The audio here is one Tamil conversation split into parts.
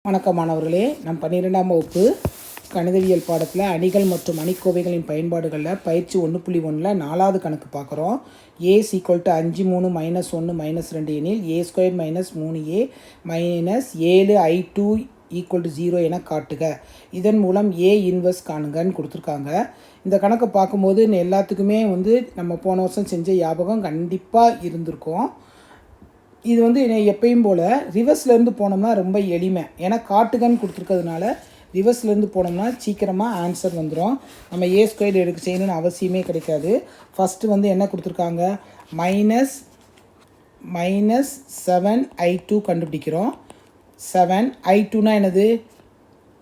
வணக்கம் மாணவர்களே, நம் 12ஆம் வகுப்பு கணிதவியல் பாடத்தில் அணிகள் மற்றும் அணிக்கோவைகளின் பயன்பாடுகளில் பயிற்சி 1.1 4வது கணக்கு பார்க்குறோம். a = 5 3 -1 -2 எனில் a² - 3a - 7i2 = 0 என காட்டுக. இதன் மூலம் a இன்வெர்ஸ் காணுங்கன்னு கொடுத்துருக்காங்க. இந்த கணக்கை பார்க்கும்போது எல்லாத்துக்குமே நம்ம போன வருஷம் செஞ்ச ஞாபகம் கண்டிப்பாக இருந்திருக்கும். இது எப்பயும் போல் ரிவர்ஸ்லேருந்து போனோம்னா ரொம்ப எளிமை. ஏன்னா காட்டுகன்னு கொடுத்துருக்கிறதுனால ரிவர்ஸ்லேருந்து போனோம்னா சீக்கிரமாக ஆன்சர் வந்துடும். நம்ம a² எடுக்க செய்யணும்னு அவசியமே கிடைக்காது. ஃபஸ்ட்டு என்ன கொடுத்துருக்காங்க, -7i2 கண்டுபிடிக்கிறோம். 7i2னா என்னது,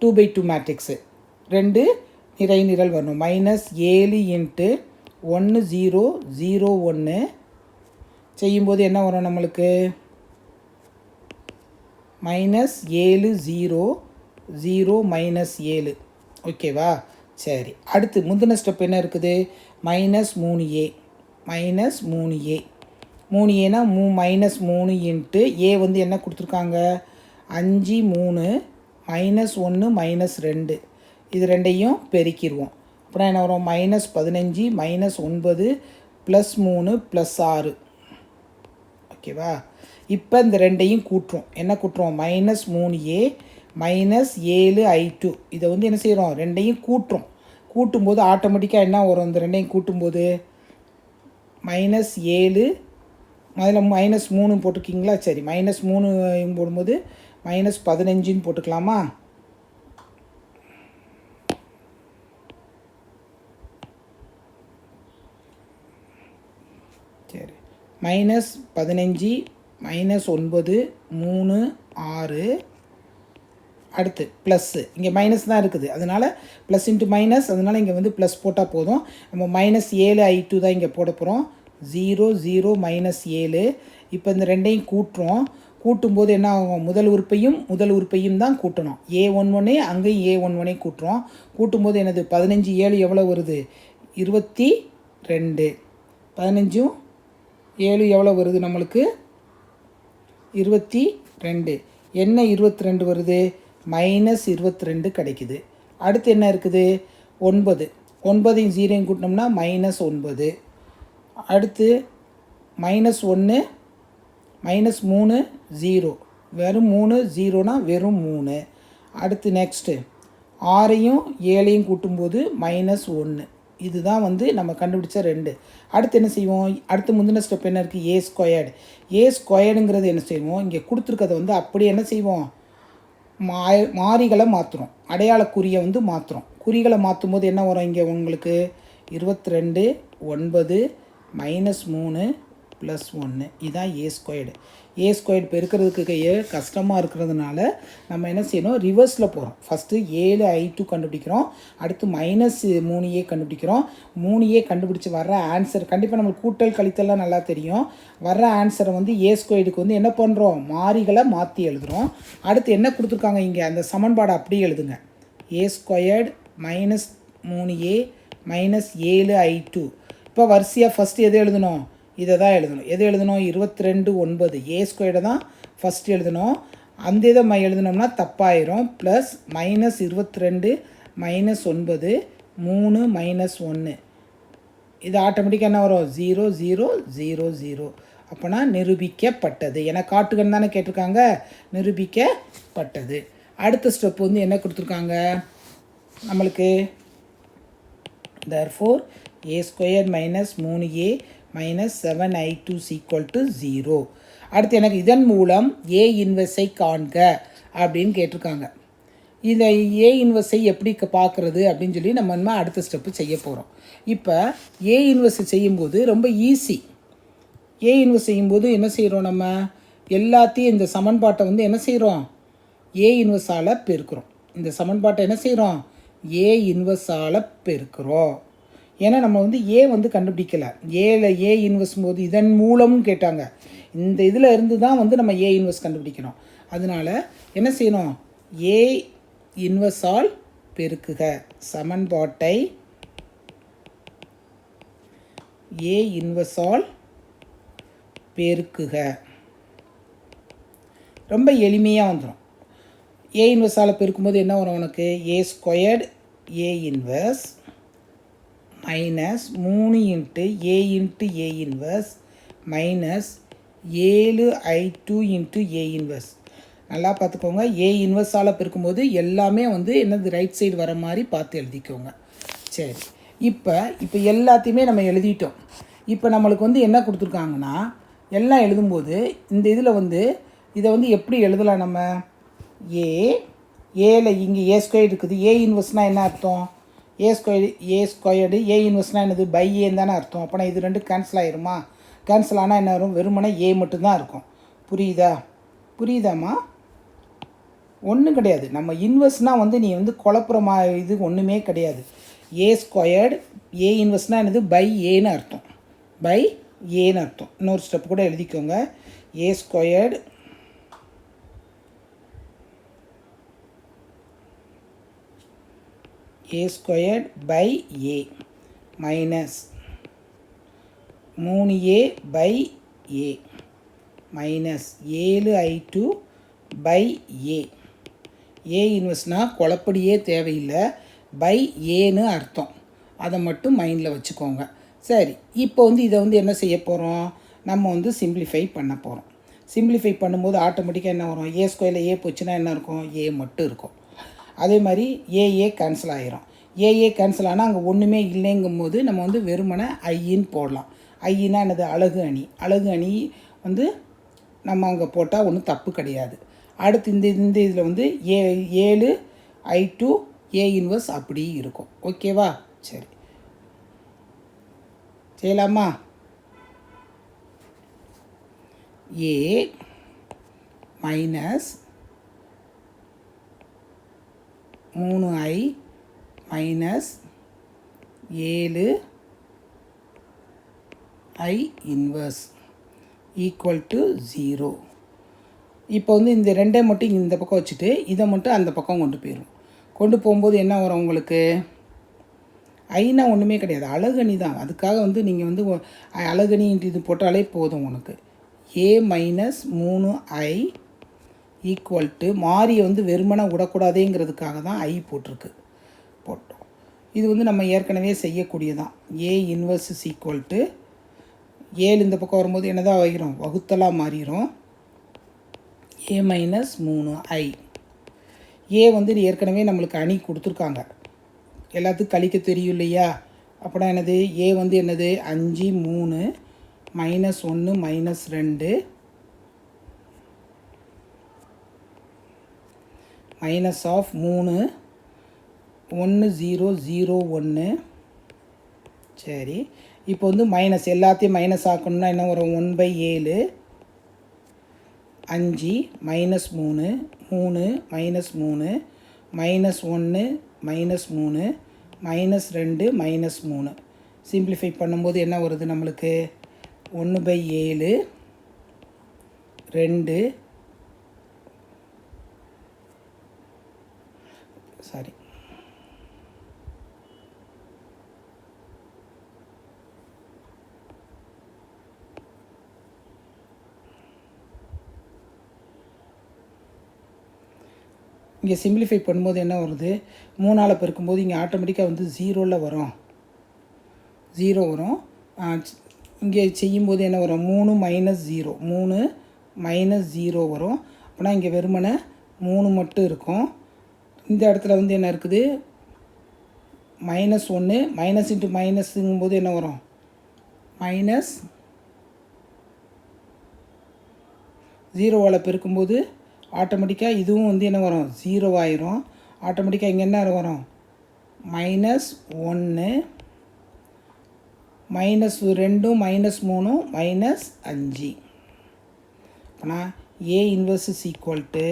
2/2 மேட்ரிக்ஸு, 2 நிறை நிரல் வரணும். -7 × 1 0 0 1 செய்யும்போது என்ன வரும் நம்மளுக்கு, -7 0 0 -7. ஓகேவா? சரி, அடுத்து முந்தின ஸ்டெப் என்ன இருக்குது, -3a -3a 3aனா -3 × a என்ன கொடுத்துருக்காங்க, 5 3 -1 -2 இது ரெண்டையும் பெருக்கிடுவோம். அப்புறம் என்ன வரும், -15 -9 +3 +6. ஓகேவா? இப்போ இந்த ரெண்டையும் கூட்டுறோம். என்ன கூட்டுறோம், -3a -7i2 இதை என்ன செய்கிறோம், ரெண்டையும் கூட்டுறோம். கூட்டும்போது ஆட்டோமேட்டிக்காக என்ன வரும், இந்த ரெண்டையும் கூட்டும்போது -7 முதல்ல -3 போட்டுக்கிங்களா, சரி -3 போடும்போது -15ன்னு போட்டுக்கலாமா. சரி, -15 -9 3 6. அடுத்து ப்ளஸ்ஸு, இங்கே மைனஸ் தான் இருக்குது, அதனால் ப்ளஸ் இன்ட்டு மைனஸ், அதனால் இங்கே ப்ளஸ் போட்டால் போதும். நம்ம -7i2 தான் இங்கே போட போகிறோம். 0 0 -7. இப்போ இந்த ரெண்டையும் கூட்டுறோம். கூட்டும்போது என்ன ஆகும், முதல் உறுப்பையும் தான் கூட்டணும். a11 அங்கேயும் a11 கூட்டுறோம். கூட்டும்போது என்னது, 15 7 எவ்வளோ வருது, 22. 15 7 எவ்வளோ வருது நம்மளுக்கு, 22. என்ன 22 வருது, -22 கிடைக்குது. அடுத்து என்ன இருக்குது, 9 9ஐயும் 0ஐயும் கூட்டினோம்னா -9. அடுத்து -1 -3 0, வெறும் 3 0னா வெறும் 3. அடுத்து நெக்ஸ்ட்டு 6ஐயும் 7ஐயும் கூட்டும்போது -1. இதுதான் நம்ம கண்டுபிடிச்ச 2. அடுத்து என்ன செய்வோம், அடுத்து முந்தின ஸ்டெப் என்ன இருக்குது, a²ங்கிறது என்ன செய்வோம், இங்கே கொடுத்துருக்கதை அப்படியே என்ன செய்வோம், மாறிகளை மாற்றுறோம். அடையாள குறியை மாற்றுறோம். குறிகளை மாற்றும் போது என்ன வரும், இங்கே உங்களுக்கு 22 9 -3 +1. இதுதான் a² பெருக்கிறதுக்கு கஷ்டமாக இருக்கிறதுனால நம்ம என்ன செய்யணும், ரிவர்ஸில் போகிறோம். ஃபஸ்ட்டு 7i2 கண்டுபிடிக்கிறோம். அடுத்து -3a கண்டுபிடிக்கிறோம். 3a கண்டுபிடிச்சி வர்ற ஆன்சர் கண்டிப்பாக நம்மளுக்கு கூட்டல் கழித்தல்லாம் நல்லா தெரியும். வர்ற ஆன்சரை a²க்கு என்ன பண்ணுறோம், மாறிகளை மாற்றி எழுதுகிறோம். அடுத்து என்ன கொடுத்துருக்காங்க, இங்கே அந்த சமன்பாடு அப்படியே எழுதுங்க. a² -3a -7i2. இப்போ வரிசையாக ஃபஸ்ட்டு எது எழுதணும், இதை தான் எழுதணும். எது எழுதணும், 22 9 a² தான் ஃபஸ்ட்டு எழுதணும். அந்த இதை எழுதணும்னா தப்பாயிரும். ப்ளஸ் -22 -9 3 -1. இது ஆட்டோமேட்டிக்காக என்ன வரும், 0 0 0 0. அப்போனா நிரூபிக்கப்பட்டது. ஏன்னா காட்டுகன்னு தானே கேட்டிருக்காங்க, நிரூபிக்கப்பட்டது. அடுத்த ஸ்டெப் என்ன கொடுத்துருக்காங்க நம்மளுக்கு, therefore a² -3a -7i2 = 0. அடுத்து எனக்கு இதன் மூலம் a இன்வெர்ஸை காண்க அப்படின்னு கேட்டிருக்காங்க. இந்த a இன்வெர்ஸை எப்படி பார்க்குறது அப்படின்னு சொல்லி நம்ம அடுத்த ஸ்டெப்பு செய்ய போகிறோம். இப்போ a இன்வெர்ஸை செய்யும்போது ரொம்ப ஈஸி. a இன்வெர்ஸ் செய்யும்போது என்ன செய்கிறோம், நம்ம எல்லாத்தையும் இந்த சமன்பாட்டை என்ன செய்கிறோம், a இன்வெர்ஸால் பெருக்கிறோம். இந்த சமன்பாட்டை என்ன செய்கிறோம், a இன்வெர்ஸால் பெருக்கிறோம். ஏன்னா நம்ம a கண்டுபிடிக்கலை. a இன்வெர்ஸ் போது இதன் மூலம்னு கேட்டாங்க. இந்த இதில் இருந்து தான் நம்ம a இன்வெர்ஸ் கண்டுபிடிக்கணும். அதனால் என்ன செய்யணும், a இன்வெர்ஸால் பெருக்குக. சமன்பாட்டை a இன்வெர்ஸால் பெருக்குக. ரொம்ப எளிமையாக வந்துடும். ஏ இன்வெர்ஸால் பெருக்கும்போது என்ன வரும் உனக்கு? A squared A inverse minus 3 into A inverse minus 7i2 into A inverse. நல்லா பார்த்துக்கோங்க. ஏ இன்வெர்ஸால் பெருக்கும்போது எல்லாமே வந்து என்னது ரைட் சைடு வர மாதிரி பார்த்து எழுதிக்கோங்க. சரி, இப்போ எல்லாத்தையுமே நம்ம எழுதிட்டோம். இப்போ நம்மளுக்கு வந்து என்ன கொடுத்துருக்காங்கன்னா, எல்லாம் எழுதும்போது இந்த இதில் வந்து இதை வந்து எப்படி எழுதலாம் நம்ம? ஏல இங்கே ஏ ஸ்கொயர்டு இருக்குது. ஏ இன்வெர்ஸ்னால் என்ன அர்த்தம்? ஏ ஸ்கொயர்டு ஏ இன்வெர்ஸ்னால் என்னது? பை ஏன்னு தானே அர்த்தம். அப்போனா இது ரெண்டு கேன்சல் ஆகிருமா? கேன்சல் ஆனால் என்ன வரும்? வெறுமனே ஏ மட்டும்தான் இருக்கும். புரியுதாம்மா? ஒன்றும் கிடையாது. நம்ம இன்வெர்ஸ்னால் வந்து நீ வந்து குழப்புறமா இது ஒன்றுமே கிடையாது. ஏ ஸ்கொயர்டு ஏ இன்வெர்ஸ்னால் என்னது? பை ஏன்னு அர்த்தம். இன்னொரு ஸ்டெப் கூட எழுதிக்கோங்க. A squared by A minus 3a by A minus 7i2 by A. A இன்வெர்ஸ்னால் குழப்படியே தேவையில்லை, பை ஏன்னு அர்த்தம். அதை மட்டும் மைண்டில் வச்சுக்கோங்க. சரி, இப்போ வந்து இதை வந்து என்ன செய்ய போகிறோம்? நம்ம வந்து சிம்பிளிஃபை பண்ண போகிறோம். சிம்பிளிஃபை பண்ணும்போது ஆட்டோமேட்டிக்காக என்ன வரும்? ஏ ஸ்கொயரில் ஏ போச்சுன்னா என்ன இருக்கும்? ஏ மட்டும் இருக்கும். அதே மாதிரி ஏ கேன்சல் ஆகிரும். ஏ கேன்சல் ஆனால் அங்கே ஒன்றுமே இல்லைங்கும் போது நம்ம வந்து வெறுமனை ஐன்னு போடலாம். ஐன்னா என்னது? அலகு அணி வந்து நம்ம அங்கே போட்டால் ஒன்றும் தப்பு கிடையாது. அடுத்து இந்த இதில் வந்து 7i2 ஏ இன்வெர்ஸ் அப்படி இருக்கும். ஓகேவா? சரி, செய்யலாமா? A minus 3i minus 7i inverse equal to 0. இப்போ வந்து இந்த ரெண்டை மட்டும் இந்த பக்கம் வச்சுட்டு இதை மட்டும் அந்த பக்கம் கொண்டு போகும்போது என்ன வரும் உங்களுக்கு? ஐனா ஒன்றுமே கிடையாது, அலகணி தான். அதுக்காக வந்து நீங்கள் வந்து அலகணின்ட்டு இது போட்டாலே போதும் உனக்கு. ஏ மைனஸ் 3i ஈக்குவல் டு மாறியை வந்து வெறுமனை விடக்கூடாதேங்கிறதுக்காக தான் ஐ போட்டோம். இது வந்து நம்ம ஏற்கனவே செய்யக்கூடியதான். A inverse is equal to 7 இந்த பக்கம் வரும்போது என்னதான் ஆகிரும்? வகுத்தலாக மாறிடும். ஏ மைனஸ் 3i. ஏ வந்து ஏற்கனவே நம்மளுக்கு அணி கொடுத்துருக்காங்க, எல்லாத்துக்கும் கழிக்க தெரியும் இல்லையா? அப்படின்னா என்னது? ஏ வந்து என்னது? 5 3 மைனஸ் 1 மைனஸ் 2 மைனஸ் ஆஃப் 3 1 0 0 1. சரி, இப்போ வந்து மைனஸ் எல்லாத்தையும் மைனஸ் ஆக்கணும்னா என்ன வரும்? 1/7 5 minus 3 3 minus 3 minus 1 minus 3 minus 2 minus 3. Simplify பண்ணும்போது என்ன வருது நம்மளுக்கு? 1/7 2 சாரி இங்கே சிம்பிளிஃபை பண்ணும்போது என்ன வருது? 3ஆல் பெருக்கும்போது இங்கே ஆட்டோமேட்டிக்காக வந்து 0 வரும். இங்கே செய்யும்போது என்ன வரும்? 3 மைனஸ் 0 3 மைனஸ் 0 வரும். அப்படின்னா இங்கே வெறுமனை 3 மட்டும் இருக்கும். இந்த இடத்துல வந்து என்ன இருக்குது? -1 மைனஸ் இன்ட்டு மைனஸுங்கும்போது என்ன வரும்? மைனஸ் 0ஆல் பெருக்கும்போது ஆட்டோமேட்டிக்காக இதுவும் வந்து என்ன வரும்? 0 ஆயிரும். ஆட்டோமேட்டிக்காக இங்கே என்ன வரும்? -1 மைனஸ் 2 மைனஸ் 3 மைனஸ் 5. ஆனால் ஏ இன்வெர்ஸ் இஸ் ஈக்குவல் டு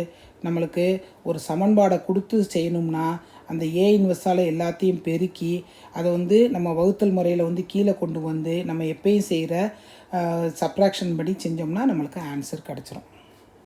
நம்மளுக்கு ஒரு சமன்பாடை கொடுத்து செய்யணும்னா அந்த ஏ இன்வெர்ஸால் எல்லாத்தையும் பெருக்கி அதை வந்து நம்ம வகுத்தல் முறையில் வந்து கீழே கொண்டு வந்து நம்ம எப்பயும் செய்கிற சப்ராக்ஷன் படி செஞ்சோம்னா நம்மளுக்கு ஆன்சர் கிடச்சிரும்.